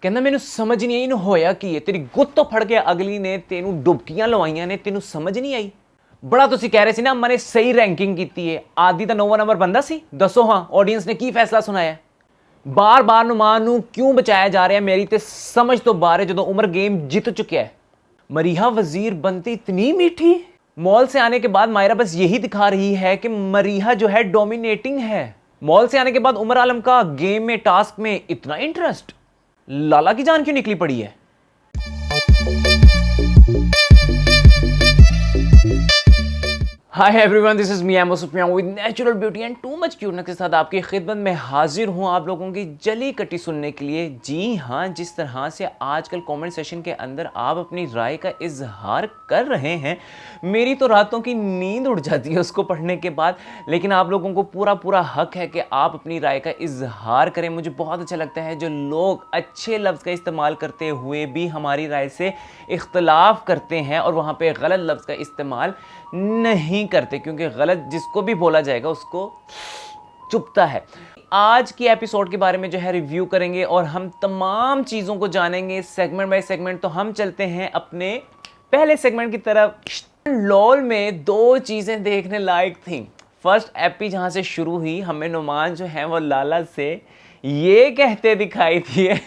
कहना मैनू समझ नहीं आई इनू होया की है, तेरी गुत्त तो फड़ के अगली ने तेनू डुबकियां लवाइयां ने, तेनू समझ नहीं आई। बड़ा तुसी कह रहे सी ना मैंने सही रैंकिंग की है, आदि तो 9वां नंबर बंदा सी। दसो हाँ ऑडियंस ने की फैसला सुनाया। बार बार नुमान नू क्यों बचाया जा रहा है, मेरी ते समझ तो बाहर है। जो उमर गेम जीत चुका है, मरीहा वजीर बनती इतनी मीठी। मॉल से आने के बाद मायरा बस यही दिखा रही है कि मरीहा जो है डोमिनेटिंग है। मॉल से आने के बाद उमर आलम का गेम में टास्क में इतना इंटरेस्ट, लाला की जान क्यों निकली पड़ी है। Hi everyone, this is me एमो Sufiyan with natural beauty and too much cuteness के साथ आपकी खिदमत में हाजिर हूं आप लोगों की जली कटी सुनने के लिए। जी हां, जिस तरह से आजकल कमेंट सेशन के अंदर आप अपनी राय का इजहार कर रहे हैं, मेरी तो रातों की नींद उड़ जाती है उसको पढ़ने के बाद। लेकिन आप लोगों को पूरा पूरा हक है कि आप अपनी राय का इजहार करें। मुझे बहुत अच्छा लगता है जो लोग अच्छे लफ्ज़ का इस्तेमाल करते हुए भी हमारी राय से इख्तलाफ करते हैं और वहाँ पे गलत लफ्ज़ का इस्तेमाल नहीं करते, क्योंकि गलत जिसको भी बोला जाएगा उसको चुभता है। आज की एपिसोड के बारे में जो है रिव्यू करेंगे और हम तमाम चीज़ों को जानेंगे सेगमेंट बाय सेगमेंट। तो हम चलते हैं अपने पहले सेगमेंट की तरफ। लॉल में दो चीज़ें देखने लायक थी। फर्स्ट एपी जहाँ से शुरू हुई, हमें नुमान जो है वो लाला से ये कहते दिखाई दिए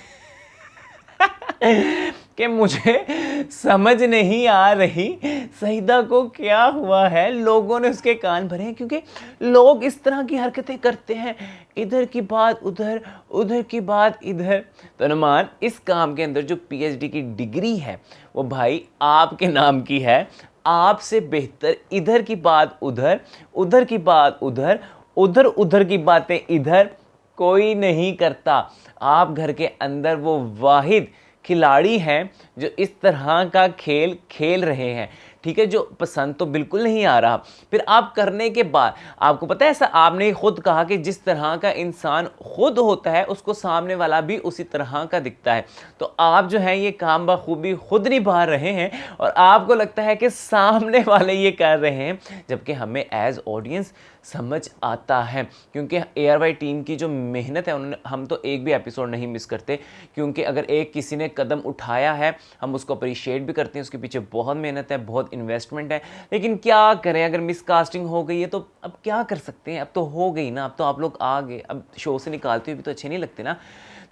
कि मुझे समझ नहीं आ रही सईदा को क्या हुआ है। लोगों ने उसके कान भरे हैं, क्योंकि लोग इस तरह की हरकतें करते हैं, इधर की बात उधर, उधर की बात इधर। तो नुमान, इस काम के अंदर जो पीएचडी की डिग्री है वो भाई आपके नाम की है। आपसे बेहतर इधर की बात उधर, उधर की बात उधर, उधर उधर की बातें इधर कोई नहीं करता। आप घर के अंदर वो वाहिद खिलाड़ी हैं जो इस तरह का खेल खेल रहे हैं, ठीक है। जो पसंद तो बिल्कुल नहीं आ रहा, फिर आप करने के बाद आपको पता है, ऐसा आपने खुद कहा कि जिस तरह का इंसान खुद होता है उसको सामने वाला भी उसी तरह का दिखता है। तो आप जो है ये काम बखूबी खुद निभा रहे हैं और आपको लगता है कि सामने वाले ये कर रहे हैं, जबकि हमें एज ऑडियंस समझ आता है। क्योंकि ARY टीम की जो मेहनत है, उन्होंने, हम तो एक भी एपिसोड नहीं मिस करते, क्योंकि अगर एक किसी ने कदम उठाया है हम उसको अप्रिशिएट भी करते हैं। उसके पीछे बहुत मेहनत है, बहुत इन्वेस्टमेंट है। लेकिन क्या करें, अगर मिसकास्टिंग हो गई है तो अब क्या कर सकते हैं। अब तो हो गई ना, अब तो आप लोग आ गए, अब शो से निकालते हुए भी तो अच्छे नहीं लगते ना।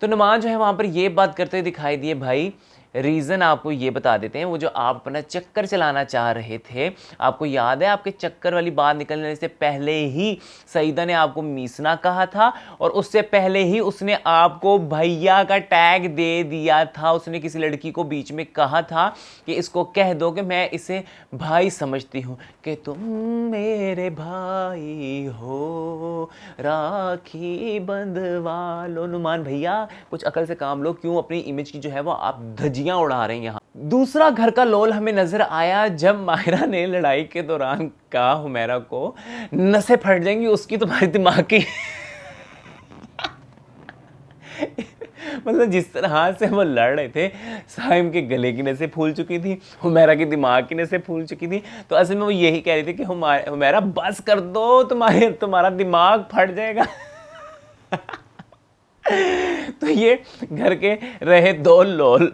तो नुमान जो है वहाँ पर ये बात करते हुए दिखाई दिए। भाई रीज़न आपको ये बता देते हैं, वो जो आप अपना चक्कर चलाना चाह रहे थे, आपको याद है आपके चक्कर वाली बात निकलने से पहले ही सईदा ने आपको मीसना कहा था और उससे पहले ही उसने आपको भैया का टैग दे दिया था। उसने किसी लड़की को बीच में कहा था कि इसको कह दो कि मैं इसे भाई समझती हूँ, कि तुम मेरे भाई हो, राखी बंधवा लो। नुमान भैया कुछ अकल से काम लो, क्यों अपनी इमेज की जो है वो आप धज्जियां उड़ा रहे हैं यहाँ। दूसरा घर का लोल हमें नजर आया जब मायरा ने लड़ाई के दौरान कहा हुमैरा को नसें फट जाएंगी उसकी, तुम्हारी दिमाग की मतलब जिस तरह से वो लड़ रहे थे, साइम के गले की नसें फूल चुकी थी, हुमैरा की दिमाग की नसें फूल चुकी थी। तो असल में वो यही कह रही थी कि हुमैरा बस कर दो, तुम्हारा दिमाग फट जाएगा तो ये घर के रहे दो लोल।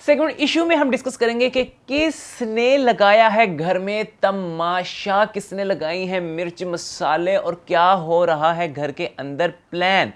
सेकंड इशू में हम डिस्कस करेंगे कि किसने लगाया है घर में तमाशा, किसने लगाई है मिर्च मसाले और क्या हो रहा है घर के अंदर प्लान।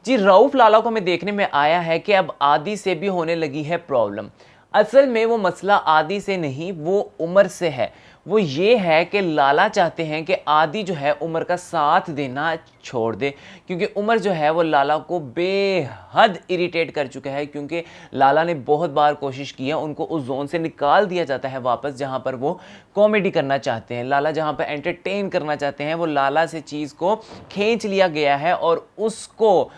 जी, रऊफ लाला को हमें देखने में आया है कि अब आदि से भी होने लगी है प्रॉब्लम। असल में वो मसला आदि से नहीं, वो उमर से है। वो ये है कि लाला चाहते हैं कि आदि जो है उमर का साथ देना छोड़ दे, क्योंकि उमर जो है वो लाला को बेहद इरिटेट कर चुका है। क्योंकि लाला ने बहुत बार कोशिश की है, उनको उस जोन से निकाल दिया जाता है वापस जहाँ पर वो कॉमेडी करना चाहते हैं। लाला जहाँ पर एंटरटेन करना चाहते हैं, वो लाला से चीज़ को खींच लिया गया है और उसको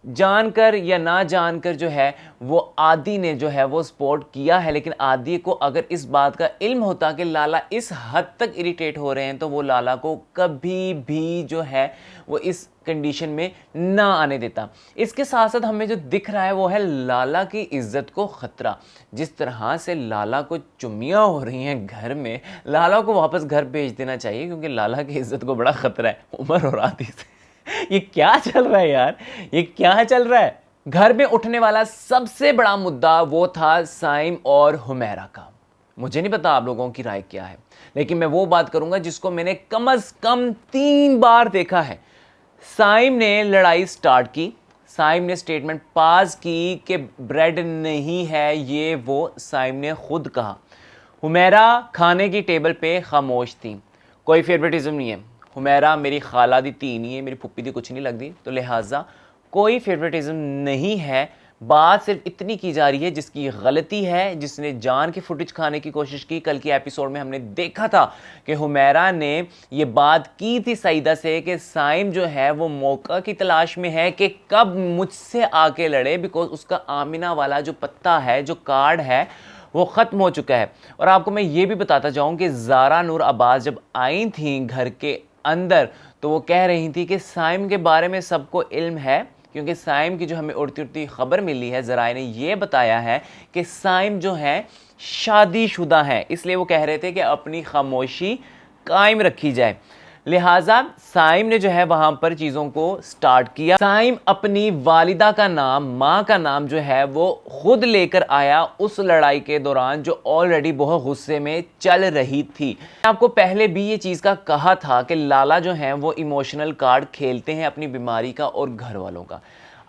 जानकर या ना जानकर जो है वो आदि ने जो है वो सपोर्ट किया है। लेकिन आदि को अगर इस बात का इल्म होता कि लाला इस हद तक इरिटेट हो रहे हैं, तो वो लाला को कभी भी जो है वो इस कंडीशन में ना आने देता। इसके साथ साथ हमें जो दिख रहा है वो है लाला की इज्जत को खतरा। जिस तरह से लाला को चुम्मियाँ हो रही हैं घर में, लाला को वापस घर भेज देना चाहिए, क्योंकि लाला की इज्जत को बड़ा खतरा है उमर और आदि से ये क्या चल रहा है यार, ये क्या चल रहा है। घर में उठने वाला सबसे बड़ा मुद्दा वो था साइम और हुमैरा का। मुझे नहीं पता आप लोगों की राय क्या है, लेकिन मैं वो बात करूंगा जिसको मैंने कम से कम 3 बार देखा है। साइम ने लड़ाई स्टार्ट की, साइम ने स्टेटमेंट पास की कि ब्रेड नहीं है, ये वो साइम ने खुद कहा। हुमैरा खाने की टेबल पे खामोश थी। कोई फेवरेटिज्म नहीं है, हुमैरा मेरी खाला दी धी नहीं है, मेरी फुप्पी दी कुछ नहीं लगती, तो लिहाजा कोई फेवरेटिज्म नहीं है। बात सिर्फ इतनी की जा रही है जिसकी गलती है, जिसने जान के फुटेज खाने की कोशिश की। कल की एपिसोड में हमने देखा था कि हुमैरा ने ये बात की थी सईदा से कि साइम जो है वो मौका की तलाश में है कि कब मुझसे आके लड़े, बिकॉज उसका आमिना वाला जो पत्ता है, जो कार्ड है, वो ख़त्म हो चुका है। और आपको मैं ये भी बताता जाऊं कि ज़ारा नूर अब्बास जब आई थी घर के अंदर तो वो कह रही थी कि साइम के बारे में सबको इल्म है, क्योंकि साइम की जो हमें उड़ती उड़ती खबर मिली है, ज़राए ने ये बताया है कि साइम जो है शादीशुदा है, इसलिए वो कह रहे थे कि अपनी खामोशी कायम रखी जाए। लिहाजा साइम ने जो है वहां पर चीज़ों को स्टार्ट किया। साइम अपनी वालिदा का नाम, माँ का नाम जो है वो खुद लेकर आया उस लड़ाई के दौरान जो ऑलरेडी बहुत गुस्से में चल रही थी। आपको पहले भी ये चीज़ का कहा था कि लाला जो है वो इमोशनल कार्ड खेलते हैं अपनी बीमारी का और घर वालों का।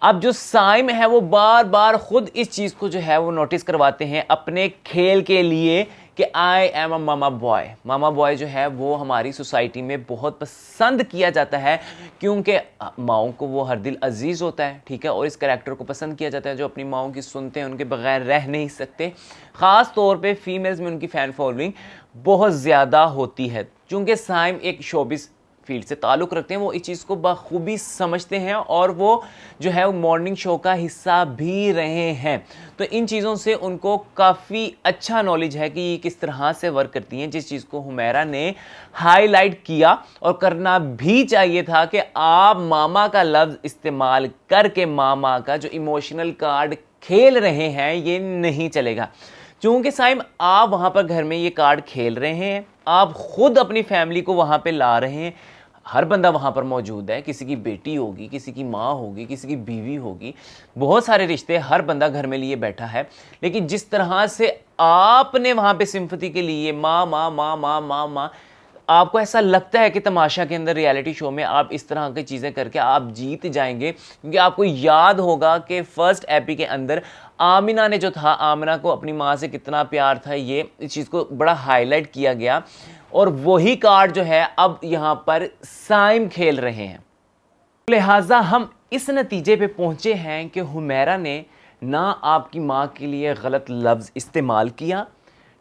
अब जो साइम है वो बार बार खुद इस चीज़ को जो है वो नोटिस करवाते हैं अपने खेल के लिए कि I am a mama boy. Mama boy जो है वो हमारी सोसाइटी में बहुत पसंद किया जाता है, क्योंकि माओं को वो हर दिल अजीज़ होता है, ठीक है, और इस कैरेक्टर को पसंद किया जाता है जो अपनी माओं की सुनते हैं, उनके बगैर रह नहीं सकते। ख़ास तौर पे फीमेल्स में उनकी फ़ैन फॉलोइंग बहुत ज़्यादा होती है। चूँकि साइम एक शोबिस फील्ड से ताल्लुक़ रखते हैं, वो इस चीज़ को बखूबी समझते हैं और वो जो है वो मॉर्निंग शो का हिस्सा भी रहे हैं, तो इन चीज़ों से उनको काफ़ी अच्छा नॉलेज है कि ये किस तरह से वर्क करती हैं, जिस चीज़ को हुमैरा ने हाईलाइट किया और करना भी चाहिए था कि आप मामा का लफ्ज़ इस्तेमाल करके मामा का जो इमोशनल कार्ड खेल रहे हैं ये नहीं चलेगा। चूँकि साइम आप वहाँ पर घर में ये कार्ड खेल रहे हैं, आप खुद अपनी फैमिली को वहाँ पे ला रहे हैं, हर बंदा वहाँ पर मौजूद है, किसी की बेटी होगी, किसी की माँ होगी, किसी की बीवी होगी, बहुत सारे रिश्ते हर बंदा घर में लिए बैठा है, लेकिन जिस तरह से आपने वहाँ पे सिंपैथी के लिए माँ माँ माँ माँ माँ माँ, आपको ऐसा लगता है कि तमाशा के अंदर, रियलिटी शो में आप इस तरह की चीज़ें करके आप जीत जाएंगे, क्योंकि आपको याद होगा कि फर्स्ट एपी के अंदर आमिना ने जो था, आमिना को अपनी माँ से कितना प्यार था, ये इस चीज़ को बड़ा हाईलाइट किया गया, और वही कार्ड जो है अब यहाँ पर साइम खेल रहे हैं। लिहाजा हम इस नतीजे पे पहुँचे हैं कि हुमैरा ने ना आपकी माँ के लिए गलत लफ्ज़ इस्तेमाल किया,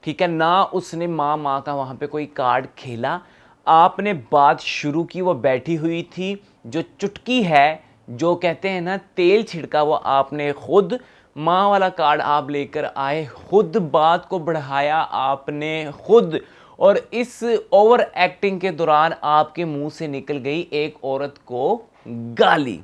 ठीक है, ना उसने माँ का वहाँ पे कोई कार्ड खेला। आपने बात शुरू की, वो बैठी हुई थी, जो चुटकी है, जो कहते हैं ना तेल छिड़का, वो आपने खुद, माँ वाला कार्ड आप लेकर आए, खुद बात को बढ़ाया आपने खुद, और इस ओवर एक्टिंग के दौरान आपके मुंह से निकल गई एक औरत को गाली,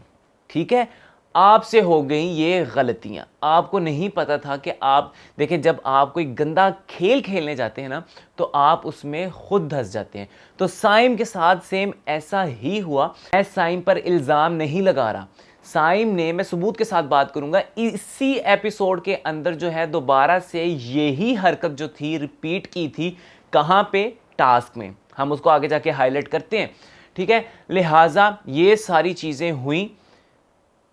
ठीक है, आपसे हो गई ये गलतियां। आपको नहीं पता था कि आप देखें, जब आप कोई गंदा खेल खेलने जाते हैं ना तो आप उसमें खुद धंस जाते हैं। तो साइम के साथ सेम ऐसा ही हुआ। मैं साइम पर इल्ज़ाम नहीं लगा रहा, साइम ने, मैं सबूत के साथ बात करूंगा, इसी एपिसोड के अंदर जो है दोबारा से यही हरकत जो थी रिपीट की थी। कहां पे? टास्क में। हम उसको आगे जाके हाईलाइट करते हैं, ठीक है। लिहाजा ये सारी चीजें हुई,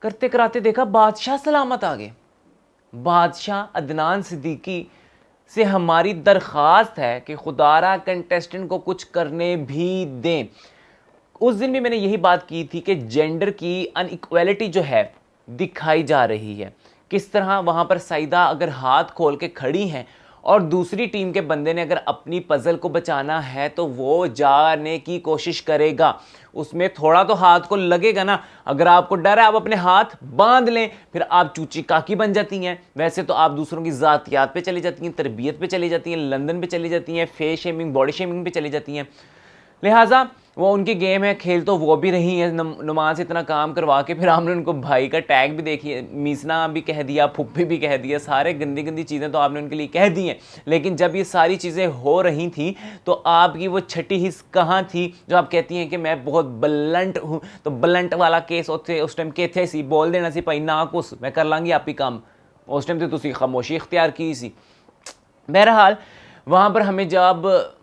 करते कराते देखा बादशाह सलामत आ गए। बादशाह अदनान सिद्दीकी से हमारी दरख्वास्त है कि खुदारा कंटेस्टेंट को कुछ करने भी दें। उस दिन भी मैंने यही बात की थी कि जेंडर की अनइक्वालिटी जो है दिखाई जा रही है। किस तरह वहाँ पर सईदा अगर हाथ खोल के खड़ी हैं और दूसरी टीम के बंदे ने अगर अपनी पजल को बचाना है तो वो जाने की कोशिश करेगा, उसमें थोड़ा तो हाथ को लगेगा ना। अगर आपको डर है आप अपने हाथ बांध लें, फिर आप चूची काकी बन जाती हैं। वैसे तो आप दूसरों की ज़ातियात पे चली जाती हैं, तरबियत पे चली जाती हैं, लंदन पे चली जाती हैं, फेस शेमिंग, बॉडी शेमिंग पे चली जाती हैं। लिहाजा वो उनकी गेम है, खेल तो वो भी रही है, नमाज इतना काम करवा के फिर आपने उनको भाई का टैग भी देखिए, मीसना भी कह दिया, फुप्पी भी कह दिया, सारे गंदी गंदी चीज़ें तो आपने उनके लिए कह दी हैं। लेकिन जब ये सारी चीज़ें हो रही थी तो आपकी वो छठी हिस्स कहाँ थी जो आप कहती हैं कि मैं बहुत बलंट हूँ? तो बलंट वाला केस होते उस टाइम कहते सी बोल देना सी भाई ना कुछ मैं कर लांगी आप ही काम, उस टाइम तो तुसी खामोशी इख्तियार की सी। बहरहाल वहाँ पर हमें जब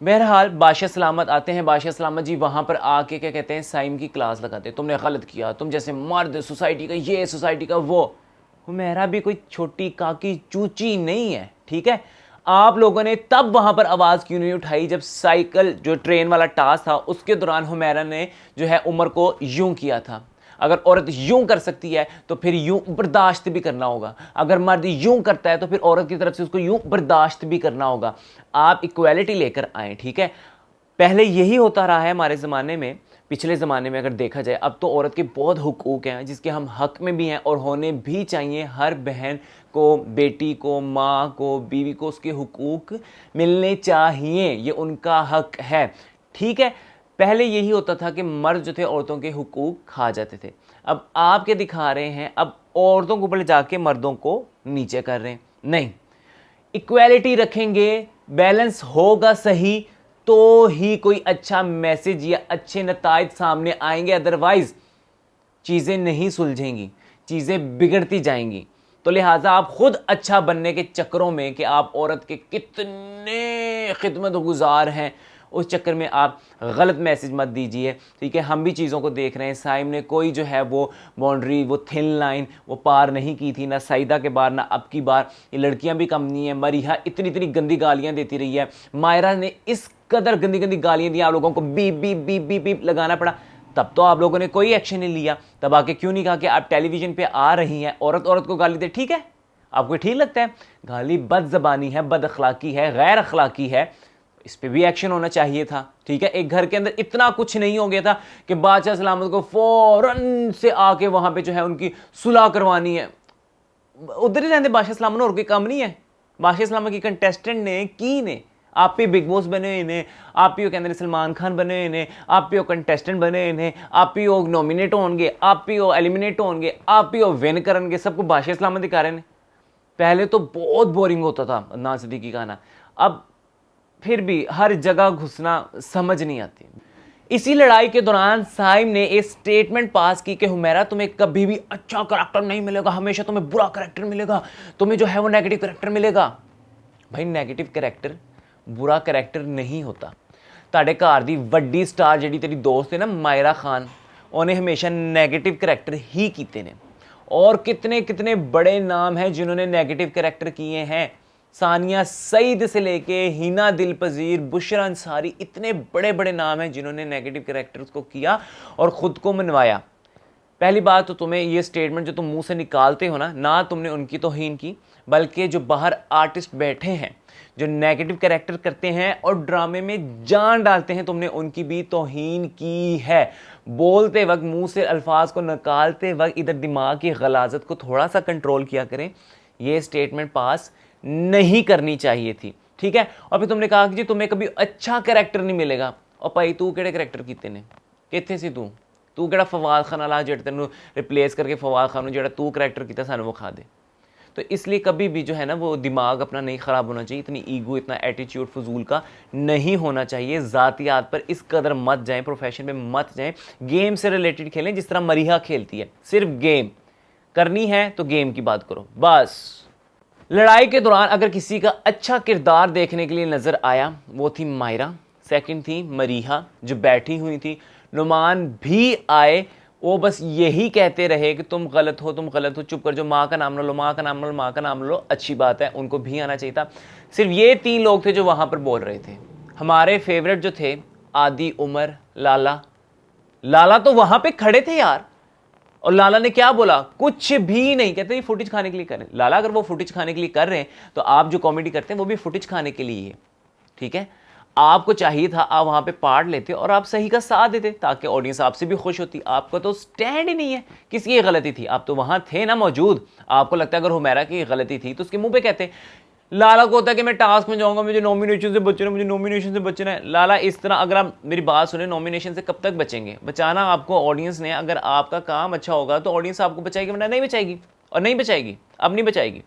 बहरहाल बादशाह सलामत आते हैं, बादशाह सलामत जी वहाँ पर आके क्या कहते हैं, साइम की क्लास लगाते हैं, तुमने गलत किया, तुम जैसे मर्द सोसाइटी का ये सोसाइटी का वो। हुमैरा भी कोई छोटी काकी चूची नहीं है, ठीक है। आप लोगों ने तब वहाँ पर आवाज़ क्यों नहीं उठाई जब साइकिल जो ट्रेन वाला टास्क था उसके दौरान हुमैरा ने जो है उमर को यूं किया था। अगर औरत यूं कर सकती है तो फिर यूं बर्दाश्त भी करना होगा, अगर मर्द यूं करता है तो फिर औरत की तरफ से उसको यूं बर्दाश्त भी करना होगा। आप इक्वालिटी लेकर आए, ठीक है। पहले यही होता रहा है हमारे ज़माने में, पिछले ज़माने में अगर देखा जाए। अब तो औरत के बहुत हुकूक हैं जिसके हम हक में भी हैं और होने भी चाहिए। हर बहन को, बेटी को, माँ को, बीवी को उसके हुकूक मिलने चाहिए, ये उनका हक है, ठीक है। पहले यही होता था कि मर्द जो थे औरतों के हुकूक खा जाते थे। अब आप क्या दिखा रहे हैं, अब औरतों को ऊपर जाके मर्दों को नीचे कर रहे हैं। नहीं, इक्वालिटी रखेंगे, बैलेंस होगा सही तो ही कोई अच्छा मैसेज या अच्छे नताइज सामने आएंगे, अदरवाइज चीज़ें नहीं सुलझेंगी, चीज़ें बिगड़ती जाएंगी। तो लिहाजा आप खुद अच्छा बनने के चक्करों में कि आप औरत के कितने खिदमत गुजार हैं, उस चक्कर में आप गलत मैसेज मत दीजिए, ठीक है। हम भी चीज़ों को देख रहे हैं, साइम ने कोई जो है वो बाउंड्री, वो थिन लाइन वो पार नहीं की थी, ना सईदा के बार ना अब की बार। ये लड़कियां भी कम नहीं है, मरीहा इतनी इतनी गंदी गालियां देती रही है, मायरा ने इस कदर गंदी गंदी गालियां दी, आप लोगों को beep beep beep beep beep लगाना पड़ा। तब तो आप लोगों ने कोई एक्शन नहीं लिया, तब आके क्यों नहीं कहा कि आप टेलीविजन पे आ रही हैं, औरत औरत को गाली दे, ठीक है, आपको ठीक लगता है? गाली बद ज़बानी है, बद अखलाकी है, गैर अखलाकी है, इस पे भी एक्शन होना चाहिए था, ठीक है। एक घर के अंदर इतना कुछ नहीं हो गया था कि बादशाह सलामत को फौरन से आके वहां पे जो है उनकी सुलह करवानी है। उधर ही रहते बादशाह सलामत, और कोई काम नहीं है। बादशाह सलामत की कंटेस्टेंट ने की ने आप भी बिग बॉस बने ने, आप भी कहते सलमान खान बने ने, आप भी कंटेस्टेंट बने ने, आप भी नॉमिनेट होंगे, आप भी एलिमिनेट होंगे, आप भी विन करेंगे, सबको बादशाह सलामत दिखा रहे हैं। पहले तो बहुत बोरिंग होता था अदनान सिद्दीकी का गाना, अब फिर भी हर जगह घुसना समझ नहीं आती। इसी लड़ाई के दौरान साइम ने एक स्टेटमेंट पास की कि हुमैरा तुम्हें कभी भी अच्छा करैक्टर नहीं मिलेगा, हमेशा तुम्हें बुरा करैक्टर मिलेगा, तुम्हें जो है वो नेगेटिव करैक्टर मिलेगा। भाई नेगेटिव करैक्टर बुरा करैक्टर नहीं होता। ਤੁਹਾਡੇ घर की वड्डी स्टार जी तेरी दोस्त है ना मायरा खान, उन्हें हमेशा नेगेटिव करैक्टर ही किए ने, और कितने कितने बड़े नाम हैं जिन्होंने नेगेटिव करैक्टर किए हैं। सानिया सईद से लेके हिना दिलपजीर, बुशरा अंसारी, इतने बड़े बड़े नाम हैं जिन्होंने नेगेटिव कैरेक्टर्स को किया और ख़ुद को मनवाया। पहली बात तो तुम्हें ये स्टेटमेंट जो तुम मुंह से निकालते हो ना तुमने उनकी तौहीन की, बल्कि जो बाहर आर्टिस्ट बैठे हैं जो नेगेटिव कैरेक्टर करते हैं और ड्रामे में जान डालते हैं, तुमने उनकी भी तौहीन की है। बोलते वक्त मुंह से अल्फाज को निकालते वक्त इधर दिमाग की गलाजत को थोड़ा सा कंट्रोल किया करें। ये स्टेटमेंट पास नहीं करनी चाहिए थी, ठीक है। और फिर तुमने कहा कि जी तुम्हें कभी अच्छा कैरेक्टर नहीं मिलेगा, और भाई तू केड़े कैरेक्टर कीते ने, कित्थे सी तू केड़ा फवाद खान वाला जेड़ा तेनू रिप्लेस करके फवाद खान जेड़ा तू कैरेक्टर कीता सानू वो खा दे। तो इसलिए कभी भी जो है ना वो दिमाग अपना नहीं ख़राब होना चाहिए, इतनी ईगो इतना एटीट्यूड फजूल का नहीं होना चाहिए। ज़ातियात पर इस कदर मत जाएं, प्रोफेशन में मत जाएं, गेम से रिलेटेड खेलें जिस तरह मरीहा खेलती है। सिर्फ गेम करनी है तो गेम की बात करो बस। लड़ाई के दौरान अगर किसी का अच्छा किरदार देखने के लिए नज़र आया वो थी मायरा, सेकंड थी मरीहा जो बैठी हुई थी। नुमान भी आए, वो बस यही कहते रहे कि तुम गलत हो, तुम गलत हो, चुप कर जो, माँ का नाम लो, माँ का नाम लो, माँ का नाम लो, अच्छी बात है, उनको भी आना चाहिए था। सिर्फ ये 3 लोग थे जो वहाँ पर बोल रहे थे। हमारे फेवरेट जो थे आदि, उमर, लाला तो वहाँ पे खड़े थे यार, और लाला ने क्या बोला, कुछ भी नहीं, कहते ये फुटेज खाने के लिए कर रहे हैं। लाला अगर वो फुटेज खाने के लिए कर रहे हैं तो आप जो कॉमेडी करते हैं वो भी फुटेज खाने के लिए है, ठीक है। आपको चाहिए था आप वहां पे पार्ट लेते और आप सही का साथ देते ताकि ऑडियंस आपसे भी खुश होती। आपका तो स्टैंड ही नहीं है, किसकी गलती थी, आप तो वहां थे ना मौजूद। आपको लगता है अगर हुमैरा की गलती थी तो उसके मुंह पे कहते, लाला को होता है कि मैं टास्क में जाऊंगा, मुझे नॉमिनेशन से बचना है, मुझे नॉमिनेशन से बचना है। लाला इस तरह, अगर आप मेरी बात सुने, नॉमिनेशन से कब तक बचेंगे? बचाना आपको ऑडियंस ने, अगर आपका काम अच्छा होगा तो ऑडियंस आपको बचाएगी, वरना नहीं बचाएगी, और नहीं बचाएगी, अब नहीं बचाएगी।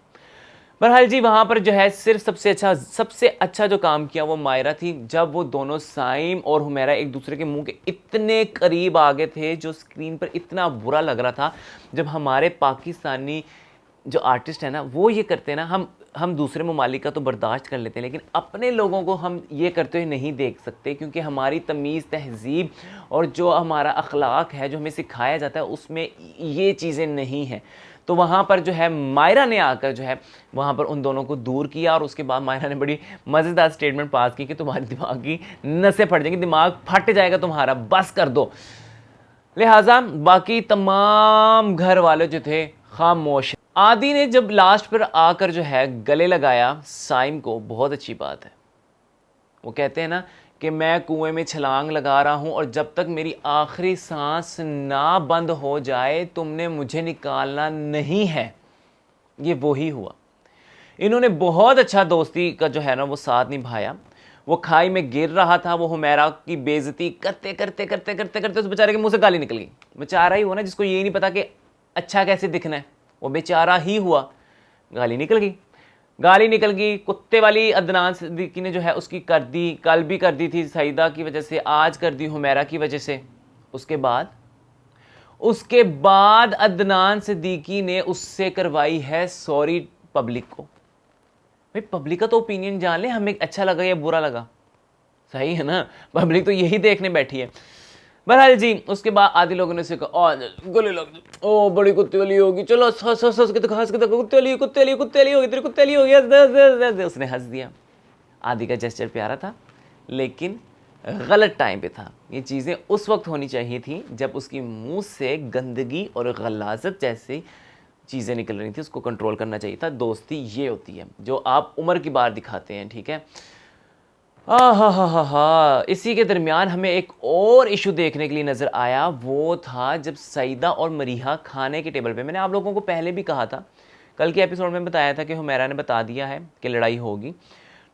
बहरहाल जी, वहां पर जो है सिर्फ सबसे अच्छा जो काम किया वो मायरा थी, जब वो दोनों साइम और हुमैरा एक दूसरे के मुंह के इतने करीब आ गए थे, जो स्क्रीन पर इतना बुरा लग रहा था। जब हमारे पाकिस्तानी जो आर्टिस्ट है ना, वो ये करते हैं ना, हम दूसरे ममालिक का तो बर्दाश्त कर लेते हैं, लेकिन अपने लोगों को हम ये करते हुए नहीं देख सकते, क्योंकि हमारी तमीज़, तहज़ीब और जो हमारा अखलाक है, जो हमें सिखाया जाता है, उसमें ये चीज़ें नहीं हैं। तो वहाँ पर जो है मायरा ने आकर जो है वहाँ पर उन दोनों को दूर किया, और उसके बाद मायरा ने बड़ी मज़ेदार स्टेटमेंट पास की कि तुम्हारे दिमाग की नसें फट जाएंगी, दिमाग फट जाएगा तुम्हारा, बस कर दो। लिहाजा बाकी तमाम घर वाले जो थे खामोश। आदि ने जब लास्ट पर आकर जो है गले लगाया साइम को, बहुत अच्छी बात है। वो कहते हैं ना कि मैं कुएं में छलांग लगा रहा हूं, और जब तक मेरी आखिरी सांस ना बंद हो जाए तुमने मुझे निकालना नहीं है। ये वही हुआ। इन्होंने बहुत अच्छा दोस्ती का जो है ना वो साथ निभाया। वो खाई में गिर रहा था, वो हुमैरा की बेइज्जती करते करते करते करते करते उस बेचारे के मुंह से गाली निकल गई। बेचारा ही हुआ ना, जिसको ये नहीं पता कि अच्छा कैसे दिखना है, वो बेचारा ही हुआ, गाली निकल गई। गाली निकल गई, कुत्ते वाली अदनान सिद्दीकी ने जो है उसकी कर दी, कल भी कर दी थी सईदा की वजह से, आज कर दी हुमैरा की वजह से। उसके बाद अदनान सिद्दीकी ने उससे करवाई है सॉरी पब्लिक को। भाई पब्लिक का तो ओपिनियन जान ले, हमें अच्छा लगा या बुरा लगा, सही है ना, पब्लिक तो यही देखने बैठी है। बहरहाल जी, उसके बाद आधे लोगों ने उसे कहा गले लग, ओ बड़ी कुत्ते वाली होगी, चलो हंस के तो, हंस के तो, कुत्ते वाली होगी, तेरी कुत्ते वाली होगी, उसने हंस दिया। आदि का जेस्चर प्यारा था, लेकिन गलत टाइम पे था। ये चीज़ें उस वक्त होनी चाहिए थी जब उसकी मुंह से गंदगी और गलाजत जैसी चीज़ें निकल रही थी, उसको कंट्रोल करना चाहिए था। दोस्ती ये होती है जो आप उम्र की बार दिखाते हैं, ठीक है। हा। इसी के दरमियान हमें एक और इशू देखने के लिए नज़र आया, वो था जब सईदा और मरीहा खाने के टेबल पे। मैंने आप लोगों को पहले भी कहा था, कल के एपिसोड में बताया था कि हुमैरा ने बता दिया है कि लड़ाई होगी।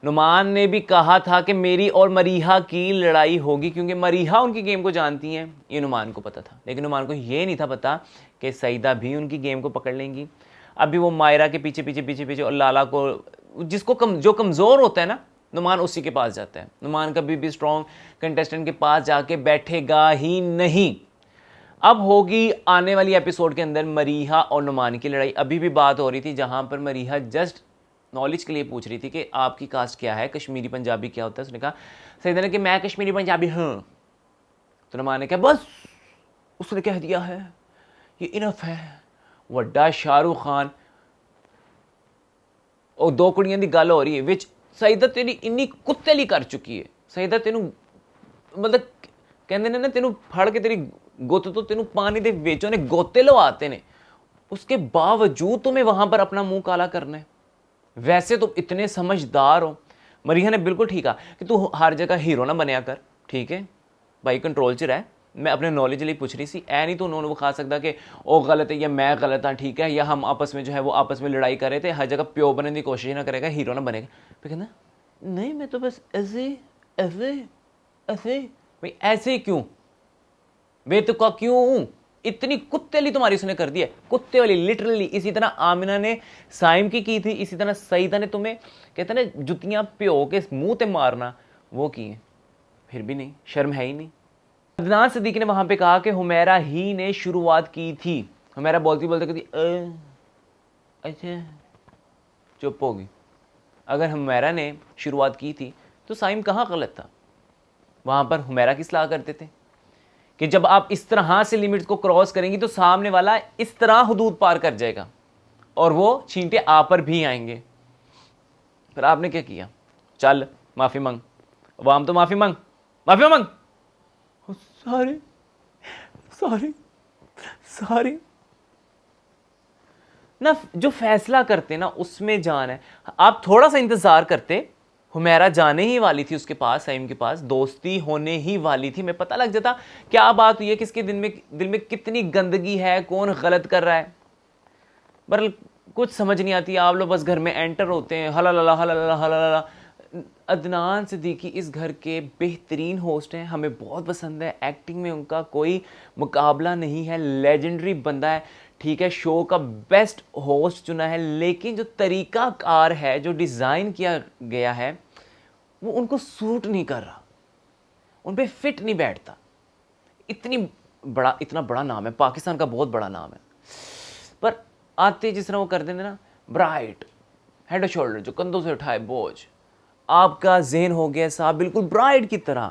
नुमान ने भी कहा था कि मेरी और मरीहा की लड़ाई होगी, क्योंकि मरीहा उनकी गेम को जानती हैं, ये नुमान को पता था। लेकिन नुमान को ये नहीं था पता कि सईदा भी उनकी गेम को पकड़ लेंगी। अभी वो मायरा के पीछे पीछे पीछे पीछे, और लाला को जिसको जो कमज़ोर होता है ना, नुमान उसी के पास जाता है। नुमान कभी भी स्ट्रॉन्ग कंटेस्टेंट के पास जाके बैठेगा ही नहीं। अब होगी आने वाली एपिसोड के अंदर मरीहा और नुमान की लड़ाई। अभी भी बात हो रही थी जहां पर मरीहा जस्ट नॉलेज के लिए पूछ रही थी कि आपकी कास्ट क्या है, कश्मीरी पंजाबी क्या होता है। उसने कहा सईदा ने कि मैं कश्मीरी पंजाबी हूँ। तो नुमान ने कहा बस, उसने कह दिया है, ये इनफ है। वड्डा शाहरुख खान और दो कुड़ियां दी गल हो रही है विच सईदा तेरी इन्नी कुत्तेली कर चुकी है। सईदा तेनू मतलब कहते ने ना, तेनू फड़ के तेरी गुत तो तेनू पानी दे विच उन्हें गोते लवाते ने, उसके बावजूद तुम्हें वहां पर अपना मुंह काला करना है। वैसे तो इतने समझदार हो। मरीहा ने बिल्कुल ठीक कहा कि तू हर जगह हीरो ना बनया कर, ठीक है भाई, कंट्रोल च रह। मैं अपने नॉलेज लिए पूछ रही सी, ऐ नहीं तो उन्होंने वो खा सकता कि वो गलत है या मैं गलत हाँ, ठीक है, या हम आपस में जो है वो आपस में लड़ाई कर रहे थे, हर जगह प्यो बनने की कोशिश ना करेगा, हीरो ना बनेगा। फिर कहना नहीं मैं तो बस ऐसे ऐसे ऐसे। भाई ऐसे क्यों, वे तो का क्यों, इतनी कुत्ते वाली तुम्हारी उसने कर दी है, कुत्ते वाली लिटरली। इसी तरह आमिना ने साइम की थी, इसी तरह सईदा ने तुम्हें कहते ना जुतियां प्यो के मुंह ते मारना वो की है, फिर भी नहीं, शर्म है ही नहीं। अदनान सिद्दीकी ने वहां पे कहा कि हुमैरा ही ने शुरुआत की थी। हुमैरा बोलती बोलते कहती अच्छा, चुप होगी। अगर हुमैरा ने शुरुआत की थी तो साइम कहाँ गलत था, वहां पर हुमैरा की सलाह करते थे कि जब आप इस तरह से लिमिट को क्रॉस करेंगी तो सामने वाला इस तरह हुदूद पार कर जाएगा और वो छींटे आप पर भी आएंगे। फिर आपने क्या किया, चल माफी मांग, अवाम तो माफी मांग, माफी मांग। सॉरी सॉरी सॉरी ना, जो फैसला करते ना उसमें जान है। आप थोड़ा सा इंतजार करते, हुमैरा जाने ही वाली थी उसके पास, साइम के पास, दोस्ती होने ही वाली थी। मैं पता लग जाता क्या बात हुई है, किसके दिल में कितनी गंदगी है, कौन गलत कर रहा है। पर कुछ समझ नहीं आती, आप लोग बस घर में एंटर होते हैं, हला हला। अदनान सिद्दीकी इस घर के बेहतरीन होस्ट हैं, हमें बहुत पसंद है, एक्टिंग में उनका कोई मुकाबला नहीं है, लेजेंडरी बंदा है, ठीक है, शो का बेस्ट होस्ट चुना है। लेकिन जो तरीकाकार है, जो डिज़ाइन किया गया है, वो उनको सूट नहीं कर रहा, उन पे फिट नहीं बैठता। इतना बड़ा नाम है, पाकिस्तान का बहुत बड़ा नाम है, पर आते जिस तरह वो कर देंगे ना, ब्राइट, हेड एंड शोल्डर, जो कंधों से उठाए बोझ, आपका जहन हो गया साहब बिल्कुल ब्राइड की तरह,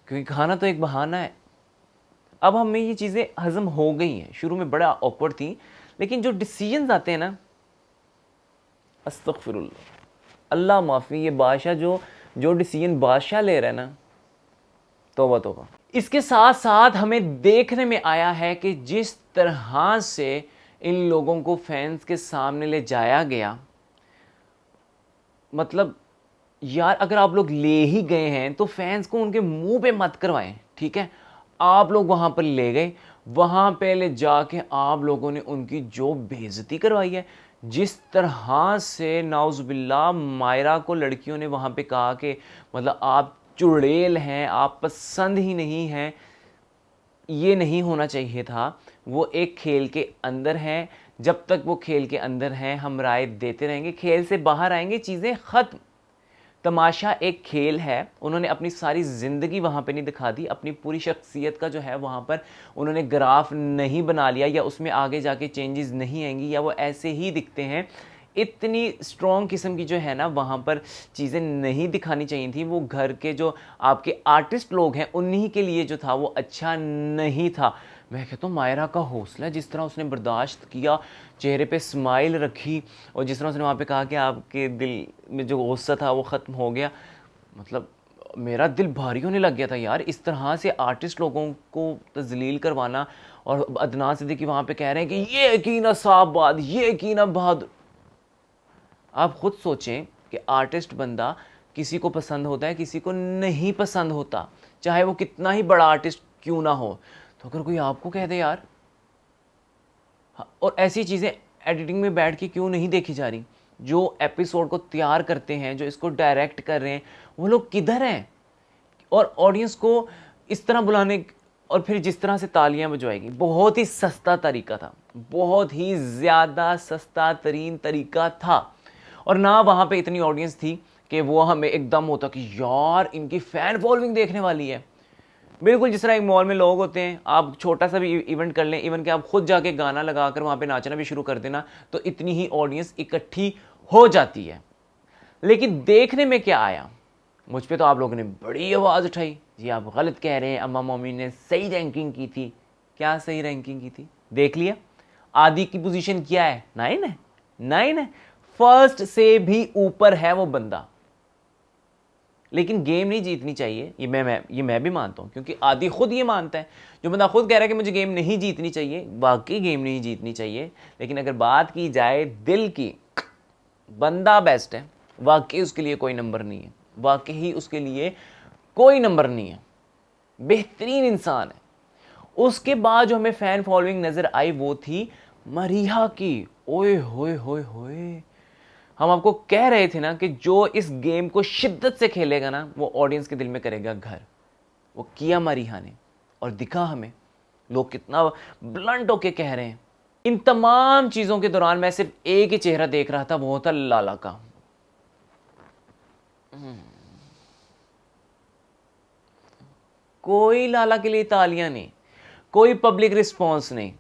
क्योंकि खाना तो एक बहाना है। अब हमें ये चीज़ें हजम हो गई हैं, शुरू में बड़ा ऑकवर्ड थी, लेकिन जो डिसीजंस आते हैं ना, अस्तगफिरुल्लाह, अल्लाह माफ़ी, ये बादशाह जो डिसीजन बादशाह ले रहा है ना, तौबा तौबा। इसके साथ साथ हमें देखने में आया है कि जिस तरह से इन लोगों को फैंस के सामने ले जाया गया, मतलब यार अगर आप लोग ले ही गए हैं तो फैंस को उनके मुंह पे मत करवाएं, ठीक है। आप लोग वहां पर ले गए, वहां पे ले जाके आप लोगों ने उनकी जो बेइज्जती करवाई है, जिस तरह से नाउजुबिल्लाह मायरा को लड़कियों ने वहां पे कहा कि मतलब आप चुड़ैल हैं, आप पसंद ही नहीं हैं, ये नहीं होना चाहिए था। वो एक खेल के अंदर हैं, जब तक वो खेल के अंदर हैं हम राय देते रहेंगे, खेल से बाहर आएंगे चीज़ें ख़त्म। तमाशा एक खेल है, उन्होंने अपनी सारी ज़िंदगी वहाँ पे नहीं दिखा दी, अपनी पूरी शख्सियत का जो है वहाँ पर उन्होंने ग्राफ नहीं बना लिया, या उसमें आगे जाके चेंजेस नहीं आएंगी, या वो ऐसे ही दिखते हैं। इतनी स्ट्रॉन्ग किस्म की जो है ना वहाँ पर चीज़ें नहीं दिखानी चाहिए थी। वो घर के जो आपके आर्टिस्ट लोग हैं उन्हीं के लिए जो था वो अच्छा नहीं था। मैं कहता हूँ मायरा का हौसला, जिस तरह उसने बर्दाश्त किया, चेहरे पे स्माइल रखी, और जिस तरह उसने वहाँ पे कहा कि आपके दिल में जो गुस्सा था वो ख़त्म हो गया, मतलब मेरा दिल भारी होने लग गया था यार। इस तरह से आर्टिस्ट लोगों को तजलील करवाना, और अदनान सिद्दीकी वहाँ पे कह रहे हैं कि ये कीना साहबाद, ये कीना बहादुर। आप खुद सोचें कि आर्टिस्ट बंदा किसी को पसंद होता है, किसी को नहीं पसंद होता, चाहे वो कितना ही बड़ा आर्टिस्ट क्यों ना हो। तो अगर कोई आपको कह दे यार, और ऐसी चीज़ें एडिटिंग में बैठ के क्यों नहीं देखी जा रही, जो एपिसोड को तैयार करते हैं, जो इसको डायरेक्ट कर रहे हैं, वो लोग किधर हैं? और ऑडियंस को इस तरह बुलाने और फिर जिस तरह से तालियां बजवाएगी, बहुत ही सस्ता तरीका था, बहुत ही ज़्यादा सस्ता तरीन तरीका था। और ना वहाँ पे इतनी ऑडियंस थी कि वो हमें एकदम होता कि यार इनकी फ़ैन फॉलोइंग देखने वाली है। बिल्कुल जिस तरह एक मॉल में लोग होते हैं, आप छोटा सा भी इवेंट कर लें, इवन कि आप खुद जाके गाना लगाकर वहाँ पे नाचना भी शुरू कर देना, तो इतनी ही ऑडियंस इकट्ठी हो जाती है। लेकिन देखने में क्या आया, मुझ पे तो आप लोगों ने बड़ी आवाज़ उठाई, जी आप गलत कह रहे हैं, अम्मा मम्मी ने सही रैंकिंग की थी। क्या सही रैंकिंग की थी? देख लिया, आदि की पोजीशन क्या है? 9 है, 9 है, फर्स्ट से भी ऊपर है वो बंदा। लेकिन गेम नहीं जीतनी चाहिए, ये मैं भी मानता हूँ, क्योंकि आदि खुद ये मानता है। जो बंदा खुद कह रहा है कि मुझे गेम नहीं जीतनी चाहिए, वाकई गेम नहीं जीतनी चाहिए। लेकिन अगर बात की जाए दिल की, बंदा बेस्ट है, वाकई उसके लिए कोई नंबर नहीं है, वाकई उसके लिए कोई नंबर नहीं है, बेहतरीन इंसान है। उसके बाद जो हमें फ़ैन फॉलोइंग नज़र आई वो थी मरीहा की। ओए होए होए होए, हम आपको कह रहे थे ना कि जो इस गेम को शिद्दत से खेलेगा ना, वो ऑडियंस के दिल में करेगा घर। वो किया मरीहा ने, और दिखा हमें लोग कितना ब्लंट होके कह रहे हैं। इन तमाम चीज़ों के दौरान मैं सिर्फ एक ही चेहरा देख रहा था, वो था लाला का। कोई लाला के लिए तालियां नहीं, कोई पब्लिक रिस्पॉन्स नहीं।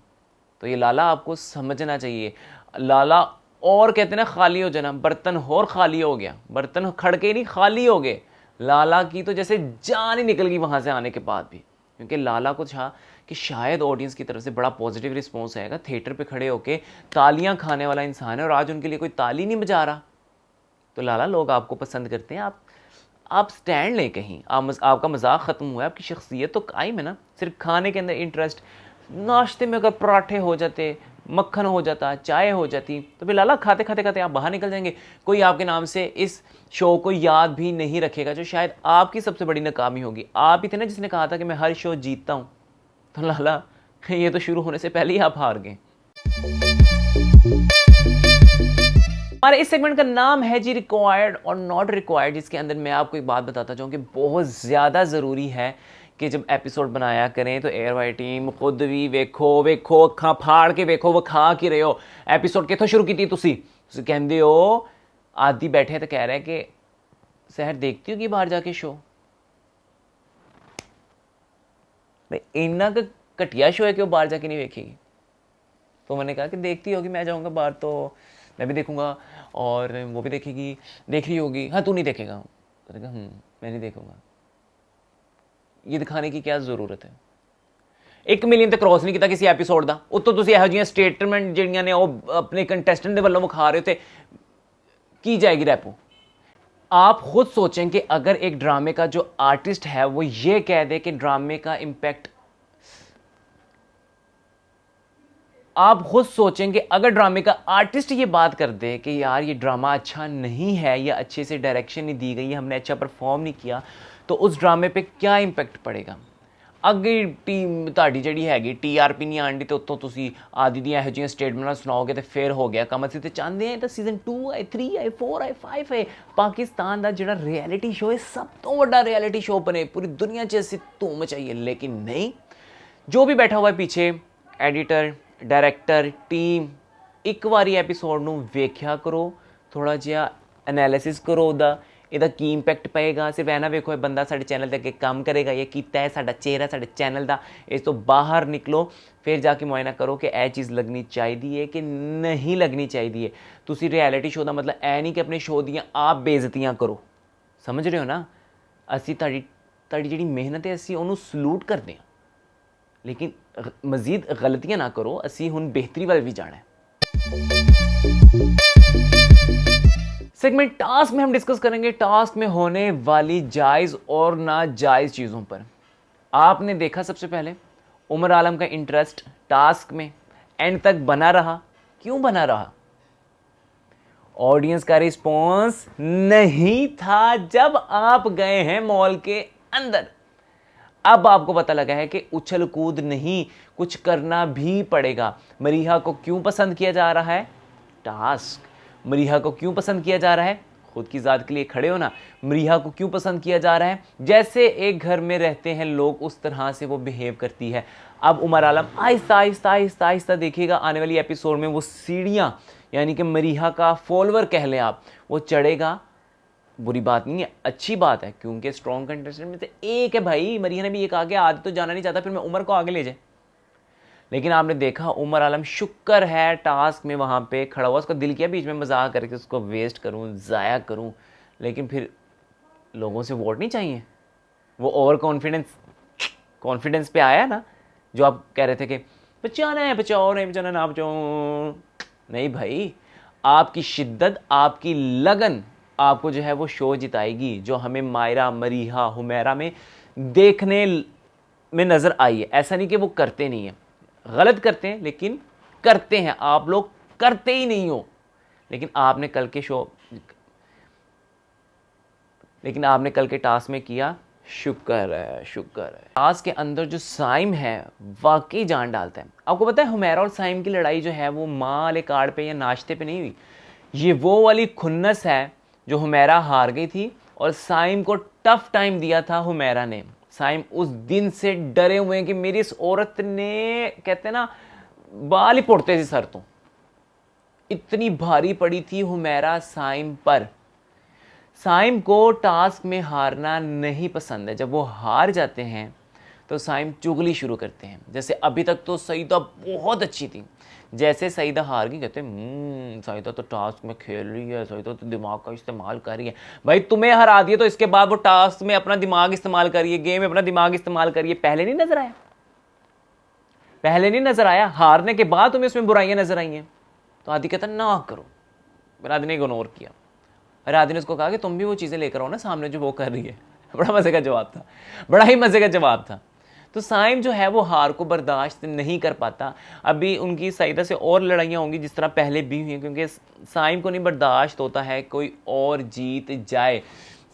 तो ये लाला आपको समझना चाहिए। लाला, और कहते हैं ना खाली हो जाना, बर्तन और खाली हो गया, बर्तन खड़के नहीं खाली हो गए। लाला की तो जैसे जान ही निकल गई वहाँ से आने के बाद भी, क्योंकि लाला को था कि शायद ऑडियंस की तरफ से बड़ा पॉजिटिव रिस्पॉन्स आएगा। थिएटर पे खड़े होके तालियां खाने वाला इंसान है, और आज उनके लिए कोई ताली नहीं बजा रहा। तो लाला, लोग आपको पसंद करते हैं, आप स्टैंड लें कहीं। आपका मजाक ख़त्म हुआ है, आपकी शख्सियत तो कायम है ना। सिर्फ खाने के अंदर इंटरेस्ट, नाश्ते में अगर पराठे हो जाते, मक्खन हो जाता, चाय हो जाती, तो फिर लाला खाते खाते खाते आप बाहर निकल जाएंगे। कोई आपके नाम से इस शो को याद भी नहीं रखेगा, जो शायद आपकी सबसे बड़ी नाकामी होगी। आप ही थे ना जिसने कहा था कि मैं हर शो जीतता हूँ। तो लाला, ये तो शुरू होने से पहले ही आप हार गए। हमारे इस सेगमेंट का नाम है जी रिक्वायर्ड और नॉट रिक्वायर्ड, जिसके अंदर मैं आपको एक बात बताता चाहूँ कि बहुत ज़्यादा ज़रूरी है कि जब एपिसोड बनाया करें तो एयर वाई टीम खुद भी वेखो अखा फाड़ के वेखो विखा के रहे हो। एपिसोड कितों शुरू की तुसी कहते हो आदि बैठे तो कह रहे हैं कि सहर देखती होगी बाहर जाके शो, इन्ना घटिया शो है कि वो बाहर जाके नहीं देखेगी। तो मैंने कहा कि देखती होगी, मैं जाऊँगा बाहर तो मैं भी देखूँगा और वो भी देखेगी, देख रही होगी। हाँ तू नहीं देखेगा? मैंने कहा मैं नहीं देखूँगा। ये दिखाने की क्या ज़रूरत है? 1 मिलियन तो क्रॉस नहीं किया किसी एपिसोड का, उत्तों तुम यहो जी स्टेटमेंट जिहड़ियां ने वो अपने कंटेस्टेंट के वलों विखा रहे हो तो की जाएगी रैपो। आप खुद सोचें कि अगर एक ड्रामे का जो आर्टिस्ट है वो ये कह दे कि ड्रामे का इम्पैक्ट, आप खुद सोचें कि अगर ड्रामे का आर्टिस्ट ये बात कर दे कि यार ये ड्रामा अच्छा नहीं है या अच्छे से डायरेक्शन नहीं दी गई, हमने अच्छा परफॉर्म नहीं किया, तो उस ड्रामे पे क्या इंपैक्ट पड़ेगा। अगर टीम ताड़ी जड़ी हैगी TRP नहीं आंदी तो उत्तों तुसी आदि दी इहो जिहियां स्टेटमेंटां सुनाओगे तो फिर हो गया कम। असीं ते चाहते हैं तो सीजन 2 आए, 3 आए, 4 आए, 5 आए, पाकिस्तान का जिहड़ा रियलिटी शो है सब तो बड़ा रियलिटी शो बने, पूरी दुनिया च असीं धूम मचाइए। लेकिन नहीं, जो भी बैठा हुआ है पीछे एडिटर डायरैक्टर टीम, एक बारी एपीसोड नूं वेख्या करो, थोड़ा जिहा एनालिसिस करो उहदा ਇਹਦਾ ਕੀ ਇੰਪੈਕਟ ਪਏਗਾ। ਸਿਰਫ ਐ ਨਾ ਵੇਖੋ ਇਹ ਬੰਦਾ ਸਾਡੇ ਚੈਨਲ ਤੇ ਅੱਗੇ ਕੰਮ ਕਰੇਗਾ, ਇਹ ਕੀਤਾ ਹੈ, ਸਾਡਾ ਚਿਹਰਾ ਸਾਡੇ ਚੈਨਲ ਦਾ। ਇਸ ਤੋਂ ਬਾਹਰ ਨਿਕਲੋ, ਫਿਰ ਜਾ ਕੇ ਮੁਆਇਨਾ ਕਰੋ ਕਿ ਇਹ ਚੀਜ਼ ਲੱਗਣੀ ਚਾਹੀਦੀ ਹੈ ਕਿ ਨਹੀਂ ਲੱਗਣੀ ਚਾਹੀਦੀ ਹੈ। ਤੁਸੀਂ ਰਿਐਲਿਟੀ ਸ਼ੋਅ ਦਾ ਮਤਲਬ ਐ ਨਹੀਂ ਕਿ ਆਪਣੇ ਸ਼ੋਅ ਦੀਆਂ ਆਪ ਬੇਇੱਜ਼ਤੀਆਂ ਕਰੋ, ਸਮਝ ਰਹੇ ਹੋ ਨਾ। ਅਸੀਂ ਤੁਹਾਡੀ ਜਿਹੜੀ ਮਿਹਨਤ ਹੈ ਅਸੀਂ ਉਹਨੂੰ ਸਲੂਟ ਕਰਦੇ ਹਾਂ, लेकिन मज़ीद गलतियां ना करो। असी हुन बेहतरी वाल भी जाना है। सेगमेंट टास्क में हम डिस्कस करेंगे टास्क में होने वाली जायज़ और नाजायज़ चीज़ों पर। आपने देखा सबसे पहले उमर आलम का इंटरेस्ट टास्क में एंड तक बना रहा। क्यों बना रहा? ऑडियंस का रिस्पॉन्स नहीं था जब आप गए हैं मॉल के अंदर। अब आपको पता लगा है कि उछल कूद नहीं, कुछ करना भी पड़ेगा। मरीहा को क्यों पसंद किया जा रहा है? टास्क। मरीहा को क्यों पसंद किया जा रहा है? खुद की ज़ात के लिए खड़े हो ना। मरीहा को क्यों पसंद किया जा रहा है? जैसे एक घर में रहते हैं लोग उस तरह से वो बिहेव करती है। अब उमर आलम आहिस्ता आहिस्ता आहिस्ता आहिस्ता देखिएगा आने वाली एपिसोड में वो सीढ़ियाँ, यानी कि मरीहा का फॉलोअर कह लें आप, वो चढ़ेगा। बुरी बात नहीं है, अच्छी बात है, क्योंकि स्ट्रॉन्ग कंटेस्टेंट में से एक है भाई। मरीहा ने भी ये कहा कि आज तो जाना नहीं चाहता, फिर मैं उमर को आगे ले जाए। लेकिन आपने देखा उमर आलम शुक्र है टास्क में वहाँ पे खड़ा हुआ। उसका दिल किया बीच में मजाक करके उसको वेस्ट करूँ, ज़ाया करूँ, लेकिन फिर लोगों से वोट नहीं चाहिए। वो ओवर कॉन्फिडेंस पे आया ना, जो आप कह रहे थे कि बचाना है, बचाओ, नहीं बचाना ना बचाओ। नहीं भाई, आपकी शिद्दत, आपकी लगन आपको जो है वो शो जिताएगी, जो हमें मायरा, मरीहा, हुमैरा में देखने में नज़र आई है। ऐसा नहीं कि वो करते नहीं हैं, गलत करते हैं, लेकिन करते हैं। आप लोग करते ही नहीं हो। लेकिन आपने कल के टास्क में किया, शुक्र है, शुक्र है। टास्क के अंदर जो साइम है वाकई जान डालता है। आपको पता है हुमैरा और साइम की लड़ाई जो है वो माँ वाले कार्ड पे या नाश्ते पे नहीं हुई। ये वो वाली खुन्नस है जो हुमैरा हार गई थी और साइम को टफ टाइम दिया था हुमैरा ने। साइम उस दिन से डरे हुए हैं कि मेरी इस औरत ने, कहते ना, बाल ही पुड़ते थे सर तो। इतनी भारी पड़ी थी हुमैरा साइम पर। साइम को टास्क में हारना नहीं पसंद है। जब वो हार जाते हैं तो साइम चुगली शुरू करते हैं। जैसे अभी तक तो सईदा बहुत अच्छी थी, जैसे सईदा हार गई कहते हैं सईदा तो टास्क में खेल रही है, सईदा तो दिमाग का इस्तेमाल कर रही है। भाई तुम्हें हरा दिया तो इसके बाद वो टास्क में अपना दिमाग इस्तेमाल करिए, गेम में अपना दिमाग इस्तेमाल करिए। पहले नहीं नजर आया? पहले नहीं नजर आया? हारने के बाद तुम्हें उसमें बुराइयां नजर आई हैं। तो आदि कहता ना करो। फिर आदि ने इग्नोर किया। और आदि ने उसको कहा कि तुम भी वो चीज़ें लेकर आओ ना सामने जो वो कर रही है। बड़ा मज़े का जवाब था, बड़ा ही मज़े का जवाब था। तो साइम जो है वो हार को बर्दाश्त नहीं कर पाता। अभी उनकी सईदा से और लड़ाइयाँ होंगी जिस तरह पहले भी हुई हैं, क्योंकि साइम को नहीं बर्दाश्त होता है कोई और जीत जाए।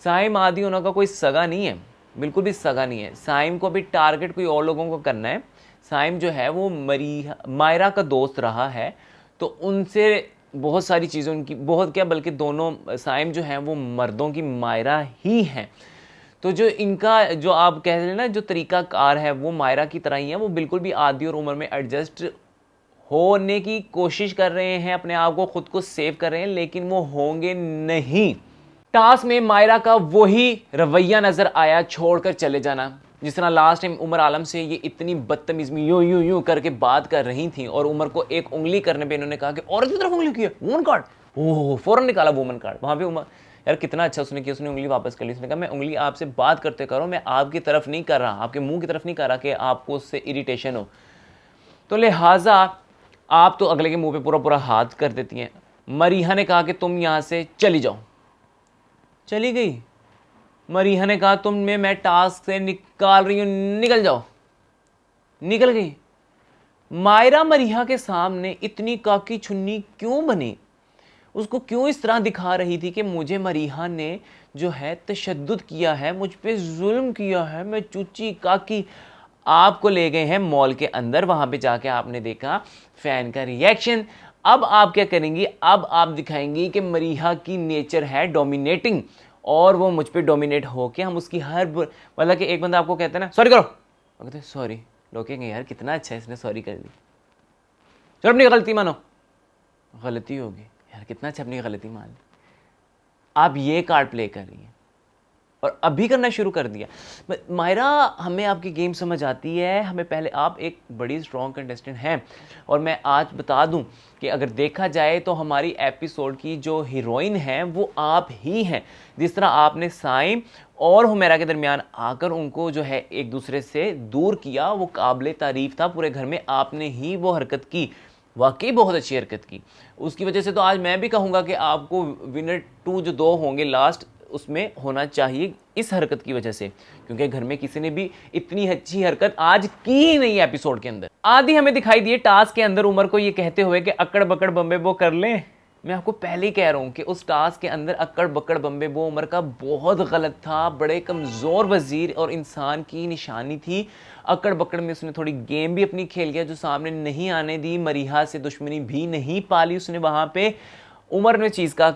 साइम आदि होना का कोई सगा नहीं है, बिल्कुल भी सगा नहीं है। साइम को अभी टारगेट कोई और लोगों को करना है। साइम जो है वो मायरा का दोस्त रहा है, तो उनसे बहुत सारी चीज़ें उनकी, बहुत क्या बल्कि दोनों साइम जो हैं वो मर्दों की मायरा ही हैं। तो जो इनका जो आप कह रहे हैं ना जो तरीका कार है वो मायरा की तरह ही है, वो बिल्कुल भी आदि और उम्र में एडजस्ट होने की कोशिश कर रहे हैं, अपने आप को खुद को सेव कर रहे हैं, लेकिन वो होंगे नहीं। टास्क में मायरा का वही रवैया नजर आया, छोड़कर चले जाना। जिस तरह लास्ट टाइम उमर आलम से ये इतनी बदतमीज में यूं यूं यूं करके बात कर रही थी और उमर को एक उंगली करने पे इन्होंने कहा कि औरत की तरफ उंगली की है, वुमन कार्ड, ओह फौरन निकाला वुमन कार्ड। वहां पे उमर, यार कितना अच्छा उसने किया, उसने उंगली वापस कर ली। उसने कहा मैं उंगली आपसे बात करते करो, मैं आपकी तरफ नहीं कर रहा, आपके मुंह की तरफ नहीं कर रहा कि आपको उससे इरिटेशन हो। तो लिहाजा आप तो अगले के मुंह पे पूरा पूरा हाथ कर देती हैं। मरीहा ने कहा कि तुम यहां से चली जाओ, चली गई। मरीहा ने कहा तुम्हें मैं टास्क से निकाल रही हूं, निकल जाओ, निकल गई। मायरा मरीहा के सामने इतनी काकी छुन्नी क्यों बनी, उसको क्यों इस तरह दिखा रही थी कि मुझे मरीहा ने जो है तशद्दुद किया है, मुझ पे जुल्म किया है, मैं चूची काकी। आपको ले गए हैं मॉल के अंदर, वहां पे जाके आपने देखा फैन का रिएक्शन। अब आप क्या करेंगी, अब आप दिखाएंगी कि मरीहा की नेचर है डोमिनेटिंग, और वो मुझ पे डोमिनेट होके हम उसकी हर मतलब कि एक बंदा आपको कहता है ना सॉरी करो, कहते सॉरी, लोग कहेंगे यार कितना अच्छा है इसने सॉरी कर दी, चलो अपनी गलती मानो, गलती होगी यार कितना अच्छा अपनी गलती मान ली। आप ये कार्ड प्ले कर रही हैं और अभी करना शुरू कर दिया। मायरा हमें आपकी गेम समझ आती है, हमें पहले आप एक बड़ी स्ट्रॉन्ग कंटेस्टेंट हैं, और मैं आज बता दूं कि अगर देखा जाए तो हमारी एपिसोड की जो हीरोइन है वो आप ही हैं। जिस तरह आपने साइम और हुमैरा के दरमियान आकर उनको जो है एक दूसरे से दूर किया, वो काबिल तारीफ था। पूरे घर में आपने ही वो हरकत की, वाकई बहुत अच्छी हरकत की। उसकी वजह से तो आज मैं भी कहूँगा कि आपको विनर 2 जो 2 होंगे लास्ट, उसमें होना चाहिए इस हरकत की वजह से, क्योंकि घर में किसी ने भी इतनी अच्छी हरकत आज की ही नहीं है एपिसोड के अंदर। आदि हमें दिखाई दिए टास्क के अंदर उमर को ये कहते हुए कि अकड़ बकड़ बम्बे बो कर लें। मैं आपको पहले ही कह रहा हूं कि उस टास्क के अंदर अकड़ बकड़ बम्बे बो उमर का बहुत गलत था। बड़े कमजोर वजीर और इंसान की निशानी थी। अकड़ बकड़ में उसने थोड़ी गेम भी अपनी खेल गया, जो सामने नहीं आने दी। मरीहा से दुश्मनी भी नहीं पाली उसने वहां पे। उमर ने चीज़ का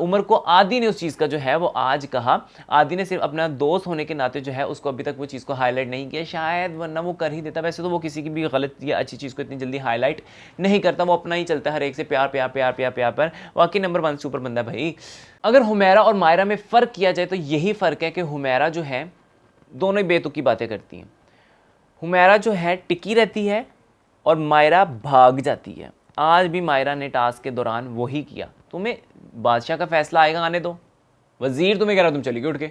उमर को आदि ने उस चीज़ का जो है वो आज कहा। आदि ने सिर्फ अपना दोस्त होने के नाते जो है उसको अभी तक वो चीज़ को हाईलाइट नहीं किया, शायद वरना वो कर ही देता। वैसे तो वो किसी की भी गलत या अच्छी चीज़ को इतनी जल्दी हाईलाइट नहीं करता, वो अपना ही चलता है, हर एक से प्यार प्यार प्यार प्यार प्यार पर। वाकई नंबर 1 सुपर बंदा भाई। अगर हुमैरा और मायरा में फ़र्क किया जाए तो यही फ़र्क है कि हुमैरा जो है दोनों ही बेतुकी बातें करती हैं। हुमैरा जो है टिकी रहती है और मायरा भाग जाती है। आज भी मायरा ने टास्क के दौरान वही किया। तुम्हें बादशाह का फैसला आएगा, आने दो। वजीर तुम्हें कह रहा तुम चली गई उठ के।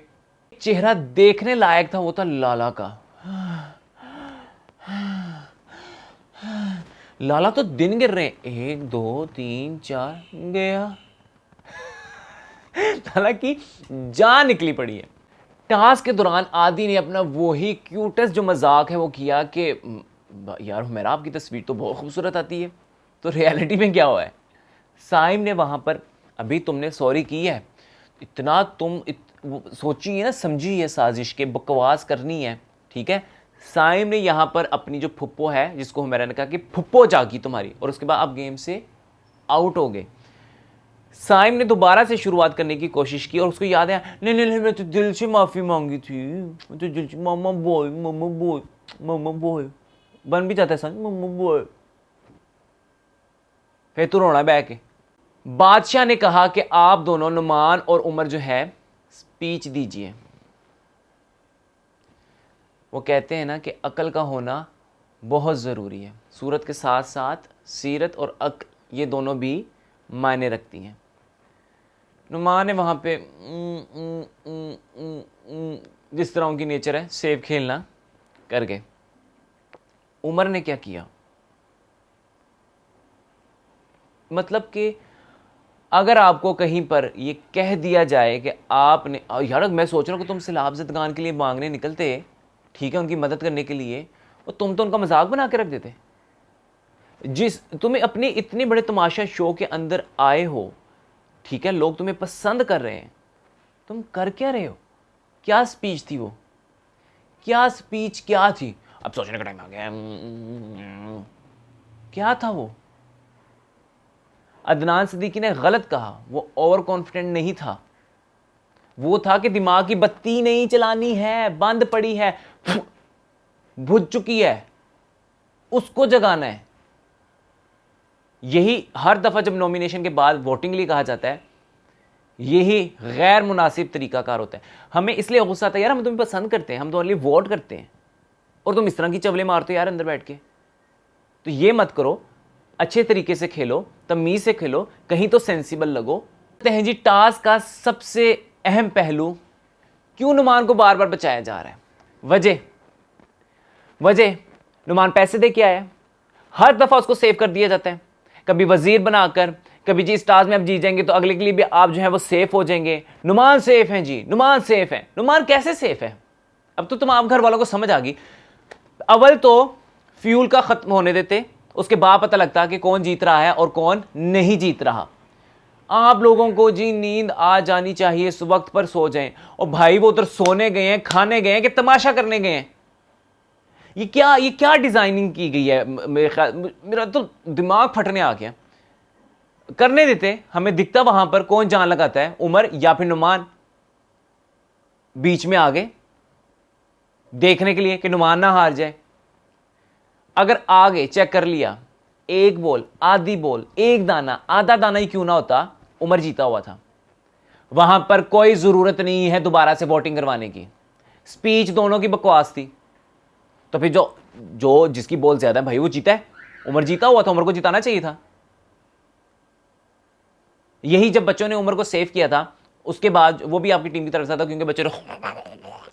चेहरा देखने लायक था वो था लाला का। लाला तो दिन गिर रहे हैं, 1 2 3 4 गया। लाला की जान निकली पड़ी है। टास्क के दौरान आदि ने अपना वही क्यूटेस्ट जो मजाक है वो किया कि यार हुमैरा आपकी तस्वीर तो बहुत खूबसूरत आती है। तो रियलिटी में क्या हुआ है, साइम ने वहां पर अभी तुमने सॉरी की है, इतना तुम सोची है ना, समझी है साजिश के बकवास करनी है, ठीक है। साइम ने यहां पर अपनी जो फुप्पो है, जिसको हुमैरा ने कहा कि फुप्पो जागी तुम्हारी, और उसके बाद आप गेम से आउट हो गए। साइम ने दोबारा से शुरुआत करने की कोशिश की और उसको याद है, नहीं नहीं नहीं मैं तो दिल से माफी मांगी थी, मैं तो दिल से मामा बॉय मामा बॉय मामा बॉय बन भी जाता है सच मामा बॉय। फिर तू रोना बैठ के। बादशाह ने कहा कि आप दोनों नुमान और उमर जो है स्पीच दीजिए। वो कहते हैं ना कि अकल का होना बहुत ज़रूरी है। सूरत के साथ साथ सीरत और अक्ल ये दोनों भी मायने रखती हैं। नुमान ने वहाँ पे जिस तरह उनकी नेचर है सेव खेलना कर गए। उमर ने क्या किया, मतलब कि अगर आपको कहीं पर ये कह दिया जाए कि आपने, यार मैं सोच रहा हूँ कि तुम सैलाब ज़दगान के लिए मांगने निकलते, ठीक है, उनकी मदद करने के लिए, और तुम तो उनका मजाक बना के रख देते। जिस तुम्हें अपने इतने बड़े तमाशा शो के अंदर आए हो, ठीक है, लोग तुम्हें पसंद कर रहे हैं, तुम कर क्या रहे हो? क्या स्पीच थी वो, क्या स्पीच क्या थी? अब सोचने का टाइम आ गया। क्या था वो? अदनान सिद्दीकी ने गलत कहा, वो ओवर कॉन्फिडेंट नहीं था, वो था कि दिमाग की बत्ती नहीं चलानी है, बंद पड़ी है, बुझ चुकी है, उसको जगाना है। यही हर दफा जब नॉमिनेशन के बाद वोटिंग के लिए कहा जाता है, यही गैर मुनासिब तरीकाकार होता है। हमें इसलिए गुस्सा आता है, यार हम तुम्हें पसंद करते हैं, हम तुम्हारे लिए वोट करते हैं, और तुम इस तरह की चवले मारते हो यार अंदर बैठ के। तो ये मत करो, अच्छे तरीके से खेलो, तमीज से खेलो, कहीं तो सेंसिबल लगो। कहते हैं जी टास्क का सबसे अहम पहलू, क्यों नुमान को बार बार बचाया जा रहा है? वजह नुमान पैसे दे के आया, हर दफा उसको सेव कर दिया जाता है, कभी वजीर बनाकर, कभी जी स्टार्स में आप जीत जाएंगे तो अगले के लिए भी आप जो है वो सेफ हो जाएंगे। नुमान सेफ हैं जी, नुमान सेफ है। नुमान कैसे सेफ है? अब तो तुम आप घर वालों को समझ आ गई। अव्वल तो फ्यूल का खत्म होने देते, उसके बाद पता लगता कि कौन जीत रहा है और कौन नहीं जीत रहा। आप लोगों को जी नींद आ जानी चाहिए, इस वक्त पर सो जाएं। और भाई वो उधर सोने गए हैं, खाने गए हैं कि तमाशा करने गए हैं? ये क्या डिजाइनिंग की गई है? मेरा तो दिमाग फटने आ गया। करने देते, हमें दिखता वहां पर कौन जान लगाता है, उमर या फिर नुमान। बीच में आ गए देखने के लिए कि नुमान ना हार जाए। अगर आगे चेक कर लिया, एक बॉल, आधी बॉल, एक दाना, आधा दाना ही क्यों ना होता, उमर जीता हुआ था। वहां पर कोई जरूरत नहीं है दोबारा से वोटिंग करवाने की। स्पीच दोनों की बकवास थी। तो फिर जो जो जिसकी बॉल ज्यादा है भाई वो जीता है। उमर जीता हुआ था, उमर को जिताना चाहिए था। यही जब बच्चों ने उमर को सेव किया था, उसके बाद वो भी आपकी टीम की तरफ से था, क्योंकि बच्चों ने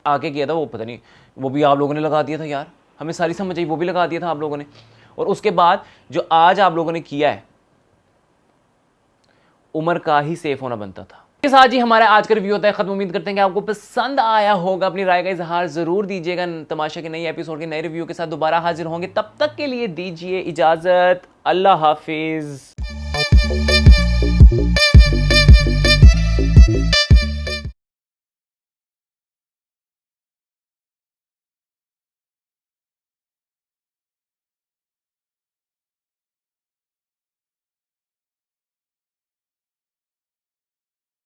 आके किया था, वो पता नहीं वो भी आप लोगों ने लगा दिया था यार, हमें सारी समझ आई, वो भी लगा दिया था आप लोगों ने। और उसके बाद जो आज आप लोगों ने किया है, उमर का ही सेफ होना बनता था। इसके साथ ही हमारा आज का रिव्यू होता है खत्म। उम्मीद करते हैं कि आपको पसंद आया होगा। अपनी राय का इजहार जरूर दीजिएगा। तमाशा के नए एपिसोड के नए रिव्यू के साथ दोबारा हाजिर होंगे, तब तक के लिए दीजिए इजाजत। अल्लाह हाफिज।